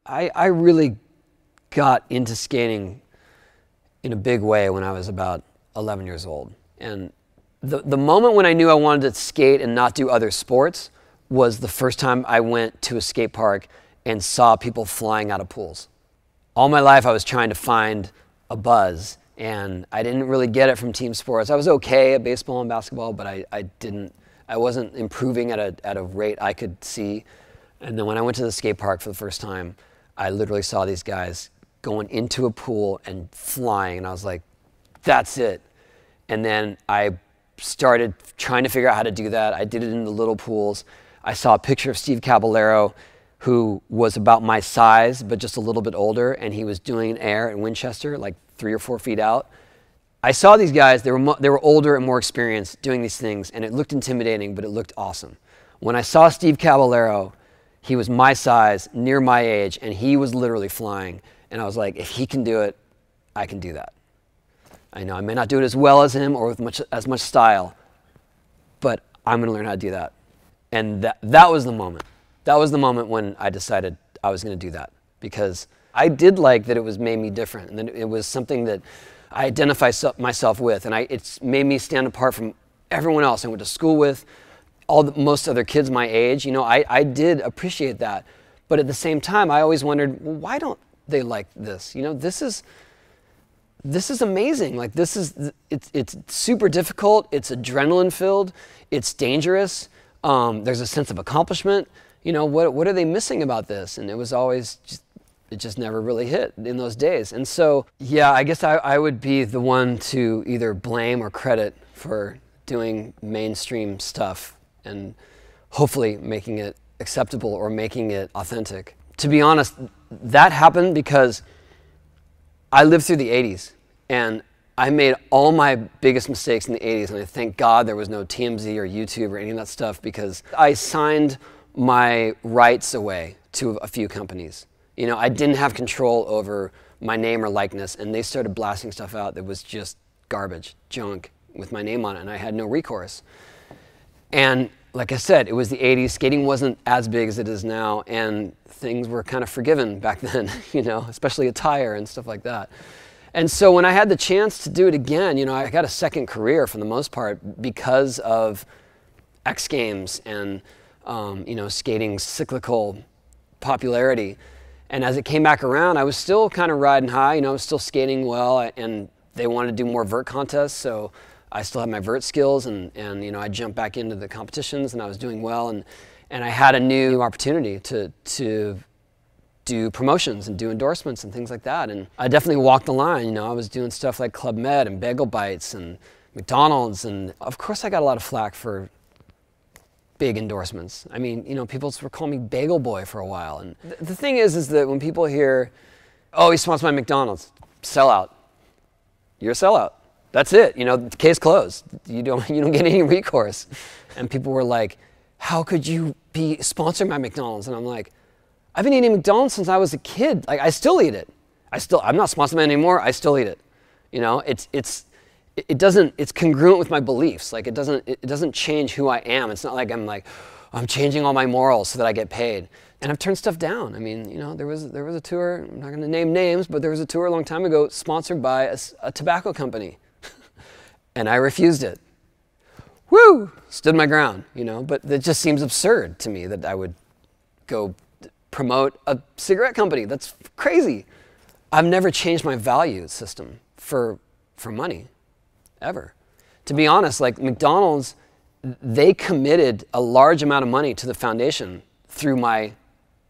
I really got into skating in a big way when I was about 11 years old. And the moment when I knew I wanted to skate and not do other sports was the first time I went to a skate park and saw people flying out of pools. All my life I was trying to find a buzz, and I didn't really get it from team sports. I was okay at baseball and basketball, but I wasn't improving at a rate I could see. And then when I went to the skate park for the first time, I literally saw these guys going into a pool and flying, and I was like, that's it. And then I started trying to figure out how to do that. I did it in the little pools. I saw a picture of Steve Caballero, who was about my size, but just a little bit older, and he was doing an air in Winchester, like 3 or 4 feet out. I saw these guys, they were older and more experienced doing these things, and it looked intimidating, but it looked awesome. When I saw Steve Caballero, he was my size, near my age, and he was literally flying. And I was like, if he can do it, I can do that. I know I may not do it as well as him or with as much style, but I'm gonna learn how to do that. And that was the moment. That was the moment when I decided I was gonna do that, because I did like that it made me different, and that it was something that I identify myself with, and it's made me stand apart from everyone else I went to school with, most other kids my age. You know, I did appreciate that, but at the same time, I always wondered, well, why don't they like this? You know, this is amazing. Like, it's super difficult. It's adrenaline filled. It's dangerous. There's a sense of accomplishment. You know, what are they missing about this? And it was always it just never really hit in those days. And so, yeah, I guess I would be the one to either blame or credit for doing mainstream stuff and hopefully making it acceptable or making it authentic. To be honest, that happened because I lived through the 80s, and I made all my biggest mistakes in the 80s, and I thank God there was no TMZ or YouTube or any of that stuff, because I signed my rights away to a few companies. You know, I didn't have control over my name or likeness, and they started blasting stuff out that was just garbage, junk, with my name on it, and I had no recourse. And like I said, it was the 80s. Skating wasn't as big as it is now, and things were kind of forgiven back then, you know, especially attire and stuff like that. And so when I had the chance to do it again, you know, I got a second career for the most part because of X Games and, you know, skating's cyclical popularity. And as it came back around, I was still kind of riding high. You know, I was still skating well, and they wanted to do more vert contests, so I still had my vert skills, and you know, I jumped back into the competitions, and I was doing well, and I had a new opportunity to do promotions and do endorsements and things like that. And I definitely walked the line. You know, I was doing stuff like Club Med and Bagel Bites and McDonald's, and of course I got a lot of flack for big endorsements. I mean, you know, people were calling me Bagel Boy for a while. And the thing is that when people hear, oh, he's sponsored by McDonald's, sellout. You're a sellout. That's it. You know, case closed. You don't get any recourse. And people were like, how could you be sponsored by McDonald's? And I'm like, I've been eating McDonald's since I was a kid. Like, I still eat it. I'm not sponsored by it anymore. I still eat it. You know, it's congruent with my beliefs. Like, it doesn't change who I am. It's not like I'm changing all my morals so that I get paid. And I've turned stuff down. I mean, you know, there was a tour, I'm not going to name names, but there was a tour a long time ago sponsored by a tobacco company. And I refused it. Woo! Stood my ground, you know, but it just seems absurd to me that I would go promote a cigarette company. That's crazy. I've never changed my value system for money, ever. To be honest, like McDonald's, they committed a large amount of money to the foundation through my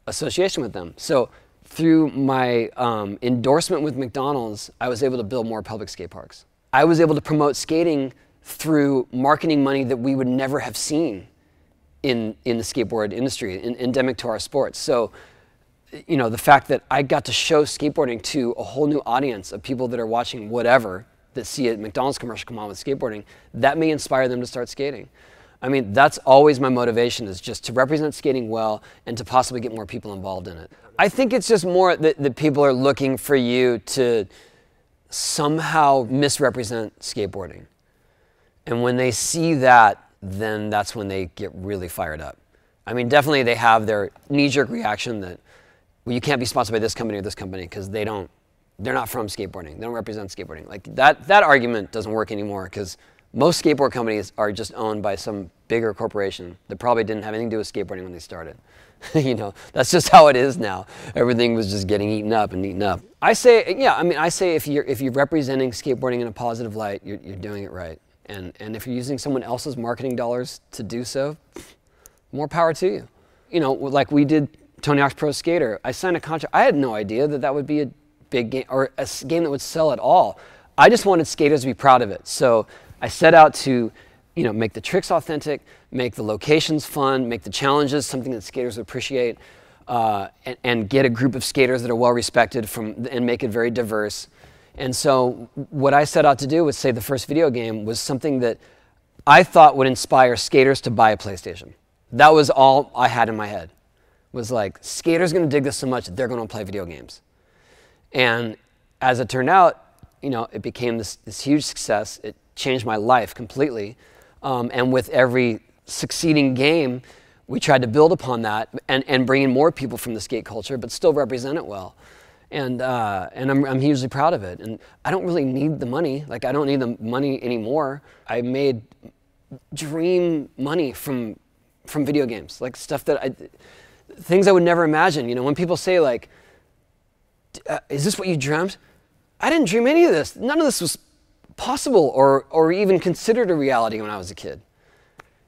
association with them. So through my endorsement with McDonald's, I was able to build more public skate parks. I was able to promote skating through marketing money that we would never have seen in the skateboard industry, endemic to our sports. So, you know, the fact that I got to show skateboarding to a whole new audience of people that are watching whatever, that see a McDonald's commercial come on with skateboarding, that may inspire them to start skating. I mean, that's always my motivation, is just to represent skating well and to possibly get more people involved in it. I think it's just more that people are looking for you to somehow misrepresent skateboarding. And when they see that, then that's when they get really fired up. I mean, definitely they have their knee-jerk reaction that well, you can't be sponsored by this company or this company because they're not from skateboarding. They don't represent skateboarding. Like that argument doesn't work anymore because most skateboard companies are just owned by some bigger corporation that probably didn't have anything to do with skateboarding when they started. You know, that's just how it is now. Everything was just getting eaten up and eaten up. I say, yeah, I mean, I say if you're representing skateboarding in a positive light, you're doing it right. And if you're using someone else's marketing dollars to do so, more power to you. You know, like we did Tony Hawk's Pro Skater. I signed a contract. I had no idea that would be a big game or a game that would sell at all. I just wanted skaters to be proud of it. So I set out to, you know, make the tricks authentic, make the locations fun, make the challenges something that skaters would appreciate, and get a group of skaters that are well respected and make it very diverse. And so what I set out to do was say the first video game was something that I thought would inspire skaters to buy a PlayStation. That was all I had in my head. Was like, skaters are going to dig this so much that they're going to play video games. And as it turned out, you know, it became this huge success. It changed my life completely. And with every succeeding game, we tried to build upon that and bring in more people from the skate culture, but still represent it well. And I'm hugely proud of it. And I don't really need the money. Like, I don't need the money anymore. I made dream money from video games, like stuff that things I would never imagine. You know, when people say like, is this what you dreamt? I didn't dream any of this. None of this was possible or even considered a reality when I was a kid.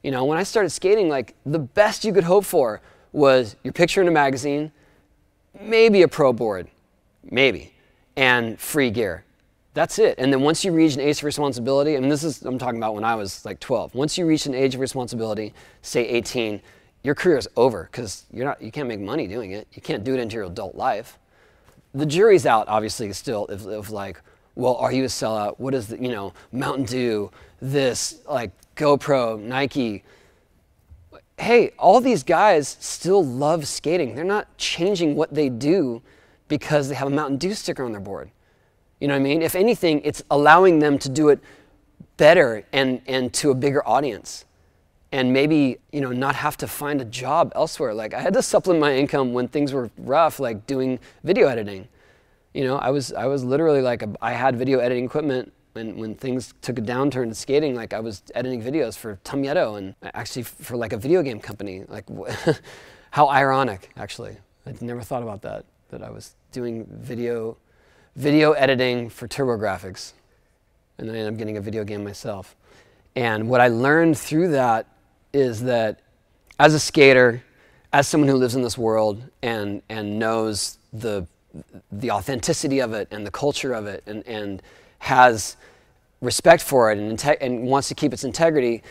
You know, when I started skating, like the best you could hope for was your picture in a magazine, maybe a pro board, maybe, and free gear. That's it. And then once you reach an age of responsibility, and I'm talking about when I was like 12. Once you reach an age of responsibility, say 18, your career is over because you can't make money doing it. You can't do it into your adult life. The jury's out, obviously, still, of like, well, are you a sellout? What is the, you know, Mountain Dew, this, like GoPro, Nike. Hey, all these guys still love skating. They're not changing what they do because they have a Mountain Dew sticker on their board. You know what I mean? If anything, it's allowing them to do it better and to a bigger audience. And maybe, you know, not have to find a job elsewhere. Like, I had to supplement my income when things were rough, like doing video editing. You know, I was literally like, I had video editing equipment when things took a downturn in skating. Like, I was editing videos for Tumyeto and actually for like a video game company. Like, how ironic, actually. I'd never thought about that I was doing video editing for TurboGrafx. And then I ended up getting a video game myself. And what I learned through that is that as a skater, as someone who lives in this world and knows the authenticity of it and the culture of it and has respect for it and wants to keep its integrity,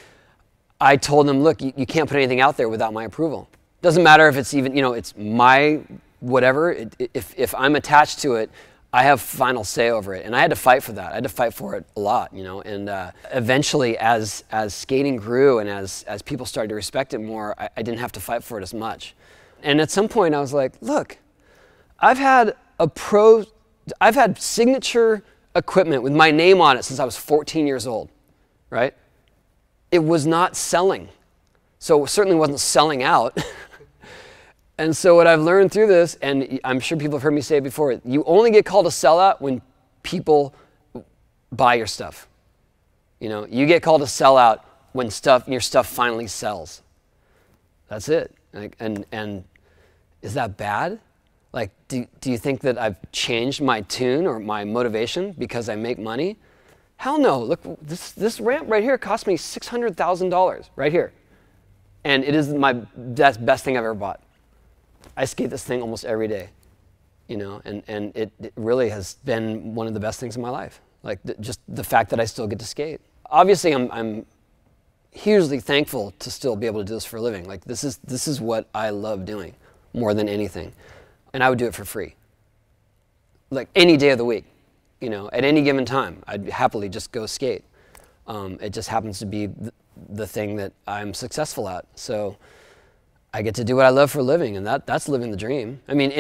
I told them, look, you can't put anything out there without my approval. Doesn't matter if it's even, you know, it's my whatever. If I'm attached to it, I have final say over it, and I had to fight for that. I had to fight for it a lot, you know. And eventually, as skating grew and as people started to respect it more, I didn't have to fight for it as much. And at some point, I was like, look, I've had signature equipment with my name on it since I was 14 years old, right? It was not selling, so it certainly wasn't selling out. And so what I've learned through this, and I'm sure people have heard me say it before, you only get called a sellout when people buy your stuff. You know, you get called a sellout when your stuff finally sells. That's it. Like, and is that bad? Like, do you think that I've changed my tune or my motivation because I make money? Hell no. Look, this ramp right here cost me $600,000 right here. And it is that's best thing I've ever bought. I skate this thing almost every day, you know, and it really has been one of the best things in my life. Like, just the fact that I still get to skate. Obviously, I'm hugely thankful to still be able to do this for a living. Like, this is what I love doing more than anything. And I would do it for free. Like, any day of the week, you know, at any given time, I'd happily just go skate. It just happens to be the thing that I'm successful at. So I get to do what I love for a living, and that's living the dream. I mean,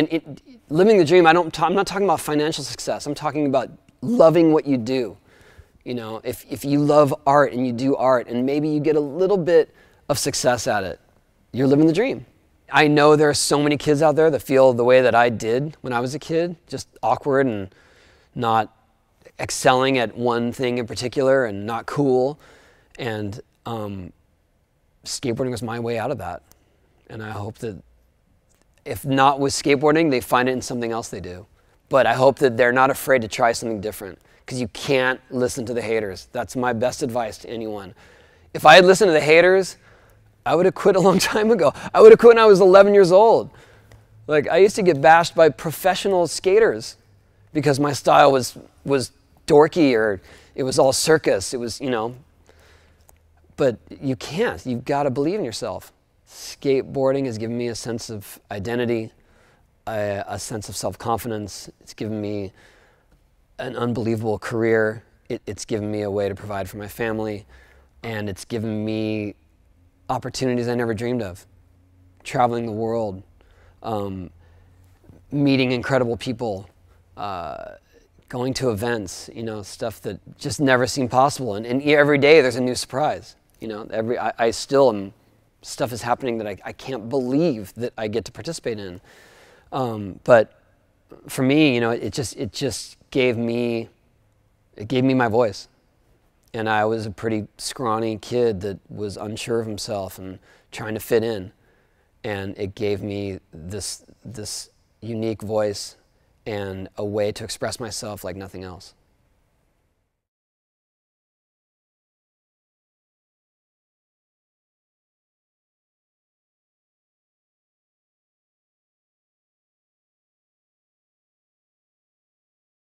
living the dream, I'm not talking about financial success. I'm talking about loving what you do. You know, if you love art and you do art and maybe you get a little bit of success at it, you're living the dream. I know there are so many kids out there that feel the way that I did when I was a kid, just awkward and not excelling at one thing in particular and not cool. And skateboarding was my way out of that. And I hope that if not with skateboarding, they find it in something else they do. But I hope that they're not afraid to try something different, because you can't listen to the haters. That's my best advice to anyone. If I had listened to the haters, I would have quit a long time ago. I would have quit when I was 11 years old. Like, I used to get bashed by professional skaters because my style was dorky, or it was all circus. It was, you know. But you can't. You've got to believe in yourself. Skateboarding has given me a sense of identity, a sense of self-confidence. It's given me an unbelievable career. It's given me a way to provide for my family, and it's given me opportunities I never dreamed of. Traveling the world, meeting incredible people, going to events, you know, stuff that just never seemed possible. And every day there's a new surprise. You know, I still am, stuff is happening that I can't believe that I get to participate in. But for me, you know, it just gave me my voice. And I was a pretty scrawny kid that was unsure of himself and trying to fit in. And it gave me this unique voice and a way to express myself like nothing else.